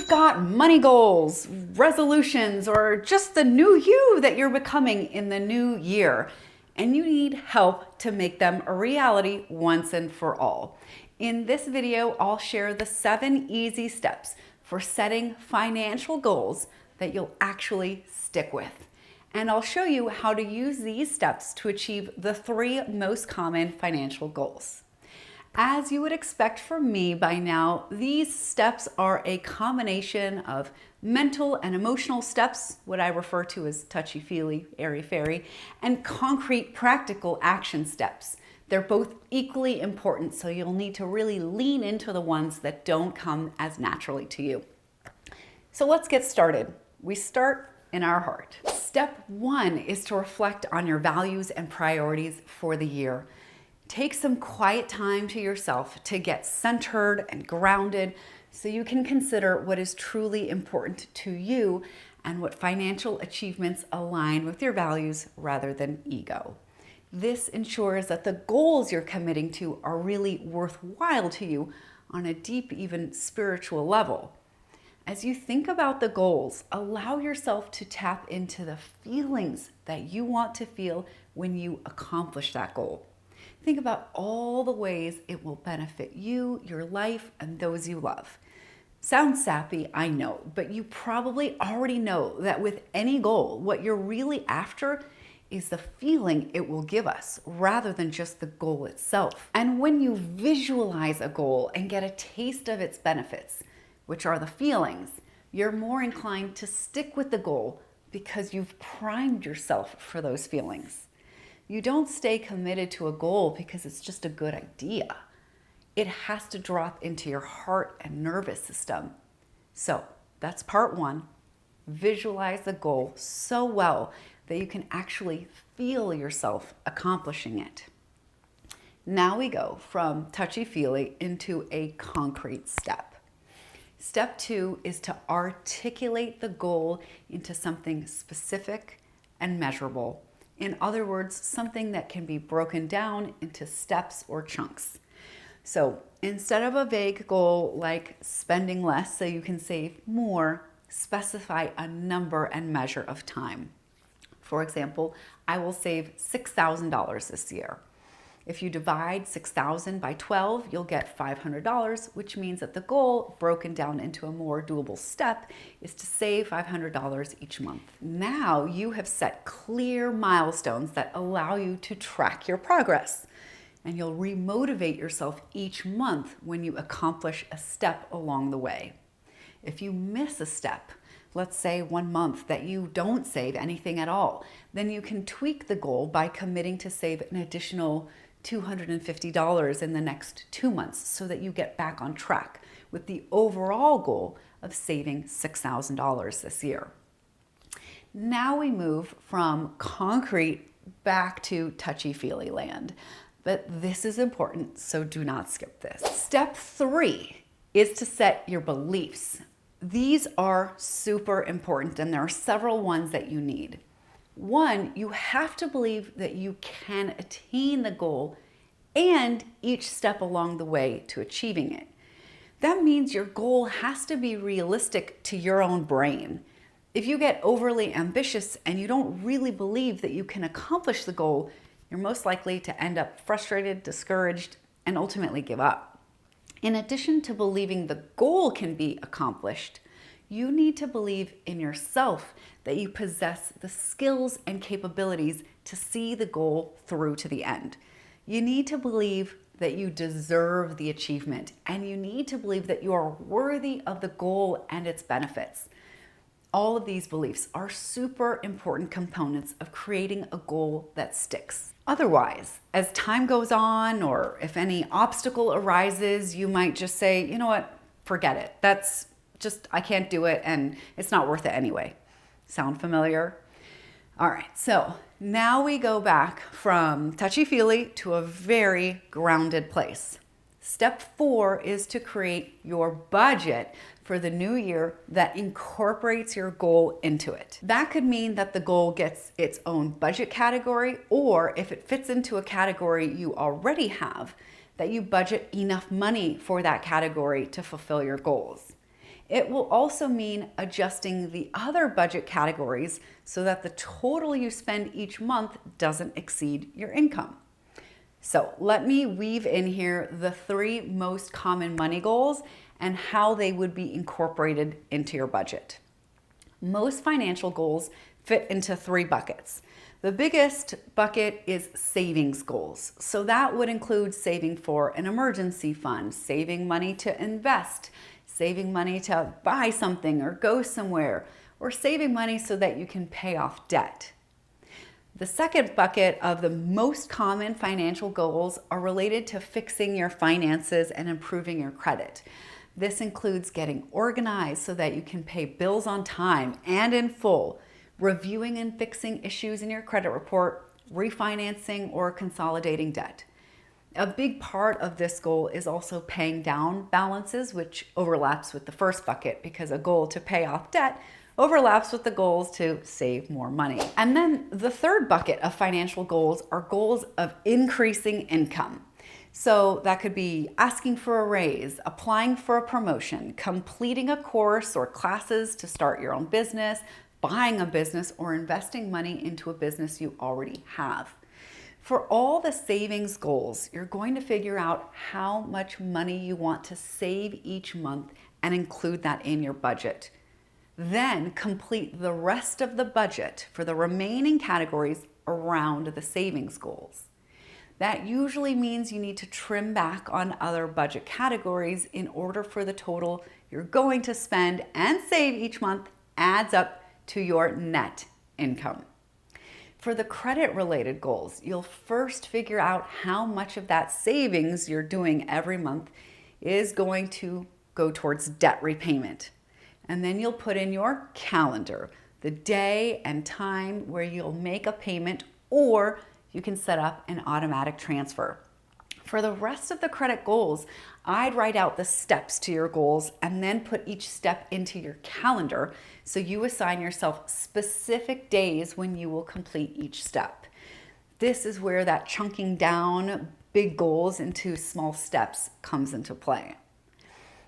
You've got money goals, resolutions, or just the new you that you're becoming in the new year, and you need help to make them a reality once and for all. In this video, I'll share the 7 easy steps for setting financial goals that you'll actually stick with. And I'll show you how to use these steps to achieve the 3 most common financial goals. As you would expect from me by now, these steps are a combination of mental and emotional steps, what I refer to as touchy-feely, airy-fairy, and concrete practical action steps. They're both equally important, so you'll need to really lean into the ones that don't come as naturally to you. So let's get started. We start in our heart. Step 1 is to reflect on your values and priorities for the year. Take some quiet time to yourself to get centered and grounded so you can consider what is truly important to you and what financial achievements align with your values rather than ego. This ensures that the goals you're committing to are really worthwhile to you on a deep, even spiritual level. As you think about the goals, allow yourself to tap into the feelings that you want to feel when you accomplish that goal. Think about all the ways it will benefit you, your life, and those you love. Sounds sappy, I know, but you probably already know that with any goal, what you're really after is the feeling it will give us rather than just the goal itself. And when you visualize a goal and get a taste of its benefits, which are the feelings, you're more inclined to stick with the goal because you've primed yourself for those feelings. You don't stay committed to a goal because it's just a good idea. It has to drop into your heart and nervous system. So that's part 1. Visualize the goal so well that you can actually feel yourself accomplishing it. Now we go from touchy-feely into a concrete step. Step 2 is to articulate the goal into something specific and measurable. In other words, something that can be broken down into steps or chunks. So instead of a vague goal like spending less so you can save more, specify a number and measure of time. For example, I will save $6,000 this year. If you divide 6,000 by 12, you'll get $500, which means that the goal, broken down into a more doable step, is to save $500 each month. Now you have set clear milestones that allow you to track your progress, and you'll remotivate yourself each month when you accomplish a step along the way. If you miss a step, let's say 1 month that you don't save anything at all, then you can tweak the goal by committing to save an additional $250 in the next 2 months so that you get back on track with the overall goal of saving $6,000 this year. Now we move from concrete back to touchy-feely land, but this is important, so do not skip this. Step 3 is to set your beliefs. These are super important, and there are several ones that you need. 1, you have to believe that you can attain the goal and each step along the way to achieving it. That means your goal has to be realistic to your own brain. If you get overly ambitious and you don't really believe that you can accomplish the goal, you're most likely to end up frustrated, discouraged, and ultimately give up. In addition to believing the goal can be accomplished, you need to believe in yourself that you possess the skills and capabilities to see the goal through to the end. You need to believe that you deserve the achievement, and you need to believe that you are worthy of the goal and its benefits. All of these beliefs are super important components of creating a goal that sticks. Otherwise, as time goes on, or if any obstacle arises, you might just say, you know what, forget it. I can't do it, and it's not worth it anyway. Sound familiar? All right, so now we go back from touchy-feely to a very grounded place. Step 4 is to create your budget for the new year that incorporates your goal into it. That could mean that the goal gets its own budget category, or if it fits into a category you already have, that you budget enough money for that category to fulfill your goals. It will also mean adjusting the other budget categories so that the total you spend each month doesn't exceed your income. So let me weave in here the 3 most common money goals and how they would be incorporated into your budget. Most financial goals fit into 3 buckets. The biggest bucket is savings goals. So that would include saving for an emergency fund, saving money to invest, saving money to buy something or go somewhere, or saving money so that you can pay off debt. The second bucket of the most common financial goals are related to fixing your finances and improving your credit. This includes getting organized so that you can pay bills on time and in full, reviewing and fixing issues in your credit report, refinancing or consolidating debt. A big part of this goal is also paying down balances, which overlaps with the first bucket because a goal to pay off debt overlaps with the goals to save more money. And then the third bucket of financial goals are goals of increasing income. So that could be asking for a raise, applying for a promotion, completing a course or classes to start your own business, buying a business, or investing money into a business you already have. For all the savings goals, you're going to figure out how much money you want to save each month and include that in your budget. Then complete the rest of the budget for the remaining categories around the savings goals. That usually means you need to trim back on other budget categories in order for the total you're going to spend and save each month adds up to your net income. For the credit-related goals, you'll first figure out how much of that savings you're doing every month is going to go towards debt repayment. And then you'll put in your calendar the day and time where you'll make a payment, or you can set up an automatic transfer. For the rest of the credit goals, I'd write out the steps to your goals and then put each step into your calendar so you assign yourself specific days when you will complete each step. This is where that chunking down big goals into small steps comes into play.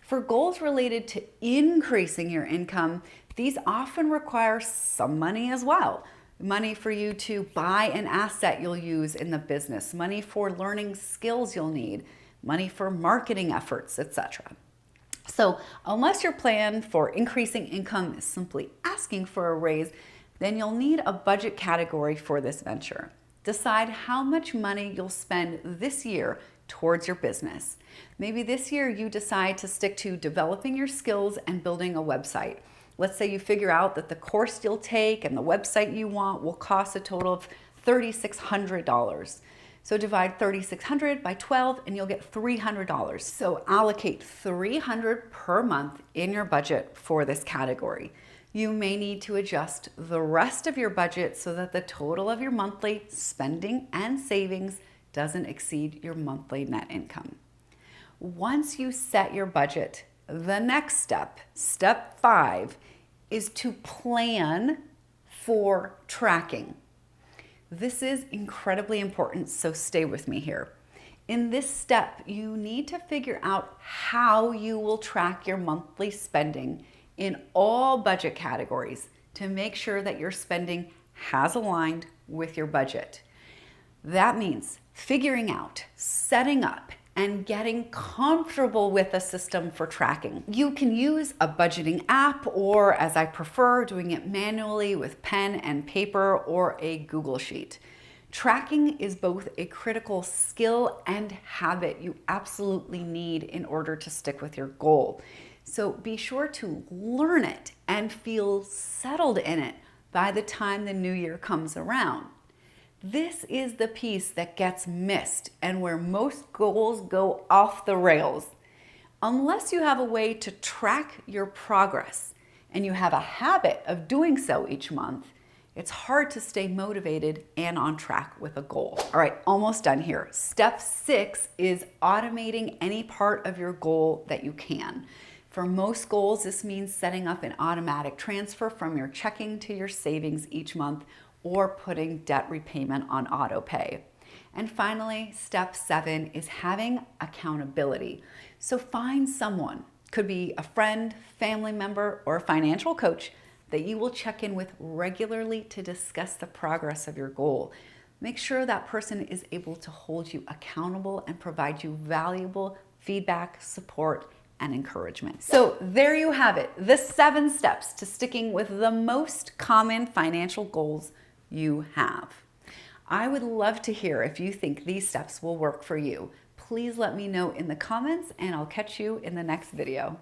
For goals related to increasing your income, these often require some money as well. Money for you to buy an asset you'll use in the business, money for learning skills you'll need, money for marketing efforts, etc. So unless your plan for increasing income is simply asking for a raise, then you'll need a budget category for this venture. Decide how much money you'll spend this year towards your business. Maybe this year you decide to stick to developing your skills and building a website. Let's say you figure out that the course you'll take and the website you want will cost a total of $3,600. So divide $3,600 by 12 and you'll get $300. So allocate $300 per month in your budget for this category. You may need to adjust the rest of your budget so that the total of your monthly spending and savings doesn't exceed your monthly net income. Once you set your budget, the next step, step 5, is to plan for tracking. This is incredibly important, so stay with me here. In this step, you need to figure out how you will track your monthly spending in all budget categories to make sure that your spending has aligned with your budget. That means figuring out, setting up, and getting comfortable with a system for tracking. You can use a budgeting app, or as I prefer, doing it manually with pen and paper or a Google Sheet. Tracking is both a critical skill and habit you absolutely need in order to stick with your goal. So be sure to learn it and feel settled in it by the time the new year comes around. This is the piece that gets missed and where most goals go off the rails. Unless you have a way to track your progress and you have a habit of doing so each month, it's hard to stay motivated and on track with a goal. All right, almost done here. Step 6 is automating any part of your goal that you can. For most goals, this means setting up an automatic transfer from your checking to your savings each month, or putting debt repayment on auto pay. And finally, step 7 is having accountability. So find someone, Could be a friend, family member, or a financial coach that you will check in with regularly to discuss the progress of your goal. Make sure that person is able to hold you accountable and provide you valuable feedback, support, and encouragement. So there you have it, the 7 steps to sticking with the most common financial goals you have. I would love to hear if you think these steps will work for you. Please let me know in the comments, and I'll catch you in the next video.